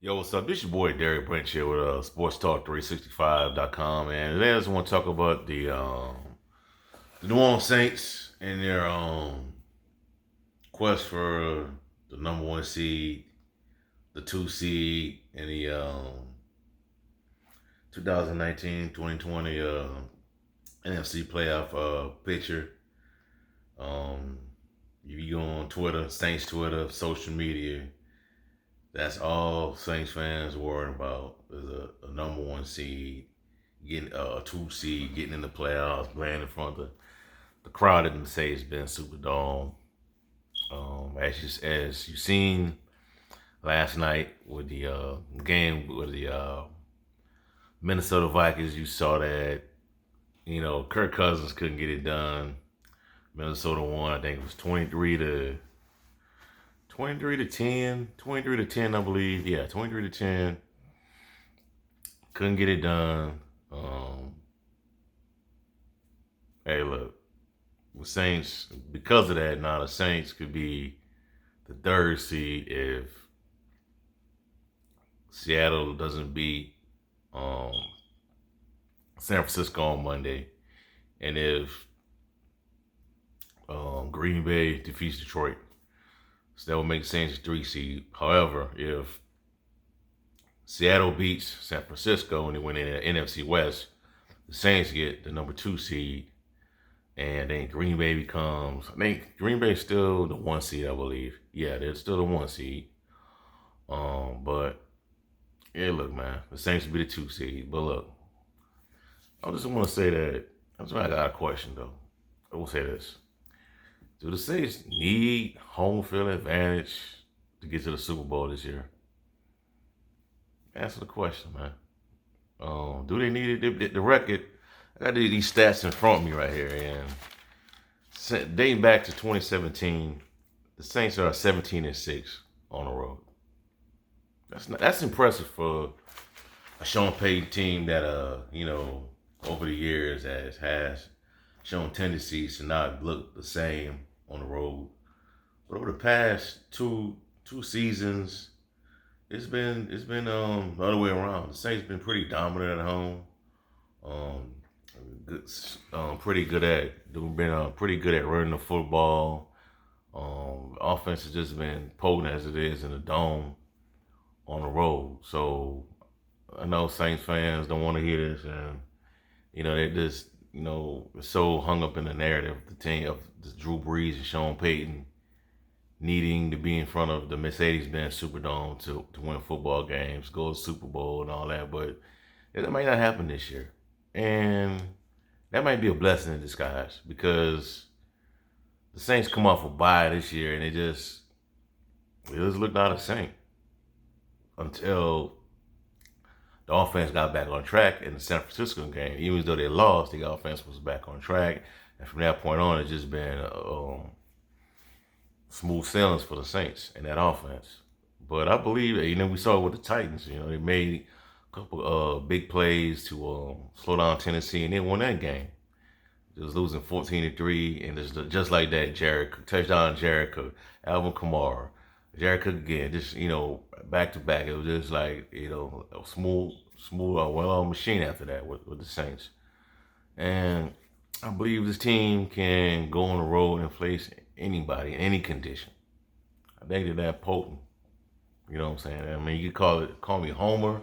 Yo, what's up? This your boy Derek Branch here with SportsTalk365.com, and today I just want to talk about the New Orleans Saints and their quest for the number one seed, the two seed, in the 2019-2020 NFC playoff picture. Um, if you go on Twitter, Saints Twitter, social media, that's all Saints fans worrying about is a number one seed, getting a two seed, getting in the playoffs, playing in front of the crowd at Mercedes-Benz Superdome. As you seen last night with the game with the Minnesota Vikings, you saw that Kirk Cousins couldn't get it done. Minnesota won. I think it was 23 to 10, 23 to 10, I believe. Yeah, 23 to 10. Couldn't get it done. Hey, look, the Saints, because of that, now the Saints could be the third seed if Seattle doesn't beat um, San Francisco on Monday, and if Green Bay defeats Detroit. So that would make the Saints a three seed. However, if Seattle beats San Francisco and they win in the NFC West, the Saints get the number two seed, and then Green Bay becomes. I think Green Bay is still the one seed, I believe. Yeah, they're still the one seed. But yeah, look, man, the Saints will be the two seed. But look, I just want to say that I got a question though. I will say this: do the Saints need home field advantage to get to the Super Bowl this year? Answer the question, man. Do they need it? The record, I got these stats in front of me right here, and dating back to 2017, the Saints are 17-6 on the road. That's impressive for a Sean Payton team that over the years has shown tendencies to not look the same on the road. But over the past two seasons, it's been the other way around. The Saints been pretty dominant at home. Um, good, pretty good at pretty good at running the football. Offense has just been potent as it is in the dome on the road. So I know Saints fans don't want to hear this, and they just so hung up in the narrative the team of Drew Brees and Sean Payton needing to be in front of the Mercedes-Benz Superdome to win football games, go to Super Bowl and all that, but that might not happen this year. And that might be a blessing in disguise because the Saints come off a bye this year and it just looked out of sync until the offense got back on track in the San Francisco game. Even though they lost, the offense was back on track. And from that point on, it's just been smooth sailings for the Saints and that offense. But I believe, we saw it with the Titans. They made a couple big plays to slow down Tennessee, and they won that game. Just losing 14-3, and just like that, touchdown Jared Cook, Alvin Kamara, Jared Cook again, just back to back. It was just like a smooth, well-oiled machine after that with the Saints. And I believe this team can go on the road and face anybody in any condition. I think they're that potent. You know what I'm saying? I mean, you could call me Homer,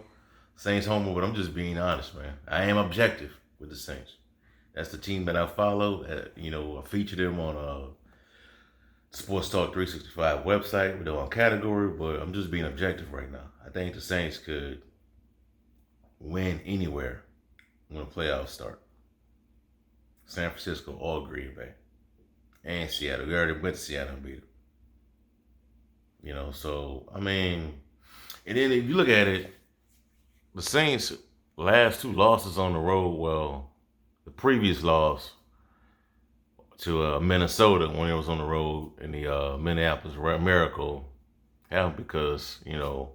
Saints Homer, but I'm just being honest, man. I am objective with the Saints. That's the team that I follow. I feature them on Sports Talk 365 website with their own category, but I'm just being objective right now. I think the Saints could win anywhere when the playoffs start. San Francisco or Green Bay. And Seattle. We already went to Seattle and beat them. So, I mean, and then if you look at it, the Saints' last two losses on the road, well, the previous loss to Minnesota when it was on the road in the Minneapolis Miracle happened because, the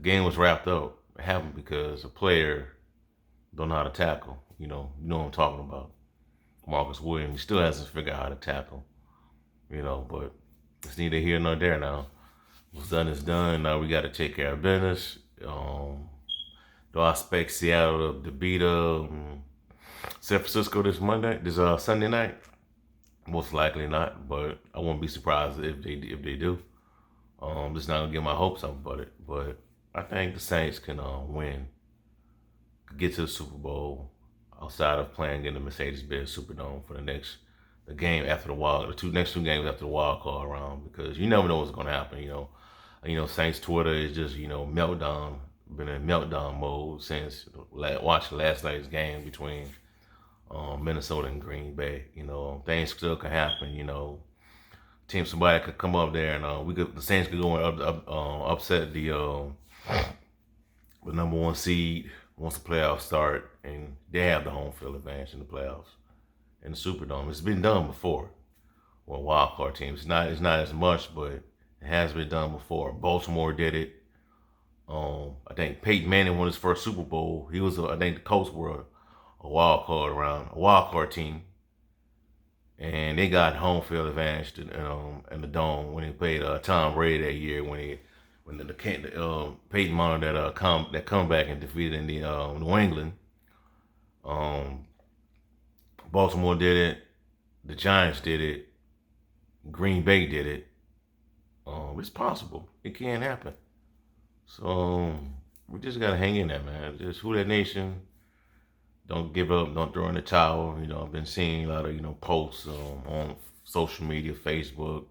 game was wrapped up. It happened because a player don't know how to tackle. You know what I'm talking about. Marcus Williams, he still hasn't figured out how to tackle. But it's neither here nor there now. What's done is done. Now we got to take care of business. Do I expect Seattle to beat San Francisco this Sunday night? Most likely not, but I wouldn't be surprised if they do. Just not gonna get my hopes up about it, but I think the Saints can win, get to the Super Bowl outside of playing in the Mercedes-Benz Superdome for the game after the next two games after the wild card round, because you never know what's gonna happen. Saints Twitter is just meltdown, been in meltdown mode since watching last night's game between Minnesota and Green Bay. Things still can happen. Somebody could come up there and the Saints could go and upset the number one seed once the playoffs start, and they have the home field advantage in the playoffs in the Superdome. It's been done before. Well, wild card teams. It's not as much, but it has been done before. Baltimore did it. I think Peyton Manning won his first Super Bowl. He was, I think, the Colts were a wild card team, and they got home field advantage in the dome when they played Tom Brady that year when the Peyton Manning that comeback and defeated in the New England. Baltimore did it. The Giants did it. Green Bay did it. It's possible. It can happen. So we just gotta hang in there, man. Just Who Dat Nation. Don't give up. Don't throw in the towel. I've been seeing a lot of posts on social media, Facebook,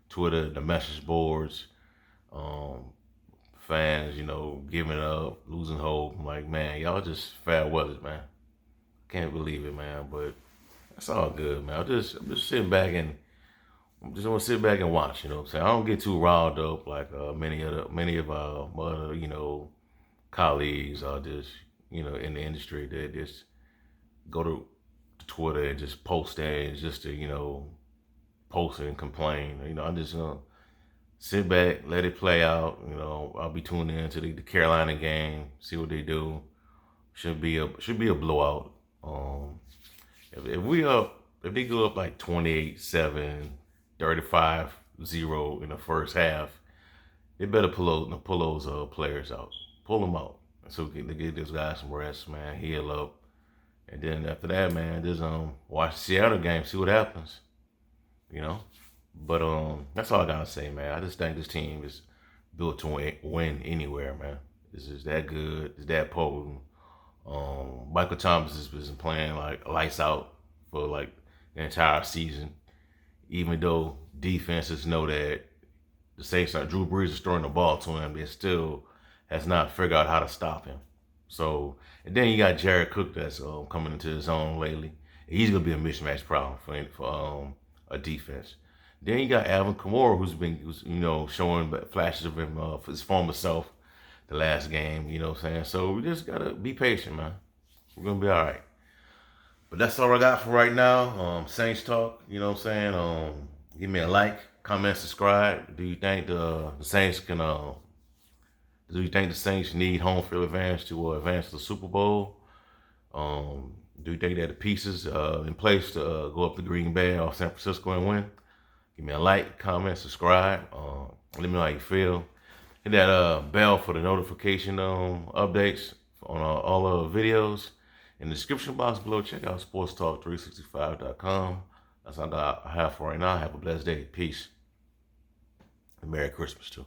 Twitter, the message boards. Fans, giving up, losing hope. I'm like, man, y'all just fair weather, man. Can't believe it, man. But that's all good, man. I'm just sitting back and just want to sit back and watch. You know what I'm saying? I don't get too riled up like many of our other colleagues are just in the industry that just go to Twitter and just post things just to post and complain. I'm just gonna sit back, let it play out. I'll be tuning in to the Carolina game, see what they do. Should be a blowout. If they go up like 28-7, 35-0 in the first half, they better pull those players out. Pull them out so we can get this guy some rest, man. Heal up. And then after that, man, just watch the Seattle game, see what happens. But that's all I gotta say, man. I just think this team is built to win anywhere, man. It's just that good. It's that potent. Michael Thomas has been playing like lights out for like the entire season, even though defenses know that the Saints Drew Brees is throwing the ball to him, they still has not figured out how to stop him. So, and then you got Jared Cook that's coming into his own lately. He's gonna be a mismatch problem for a defense. Then you got Alvin Kamara, who's showing flashes of him his former self the last game. You know what I'm saying? So we just gotta be patient, man. We're gonna be all right. But that's all I got for right now. Saints talk. You know what I'm saying? Give me a like, comment, subscribe. Do you think the Saints can? Do you think the Saints need home field advantage to advance to the Super Bowl? Do you think they have the pieces in place to go up to Green Bay or San Francisco and win? Give me a like, comment, subscribe. Let me know how you feel. Hit that bell for the notification updates on all the videos. In the description box below, check out sportstalk365.com. That's all I have for right now. Have a blessed day. Peace. And Merry Christmas, too.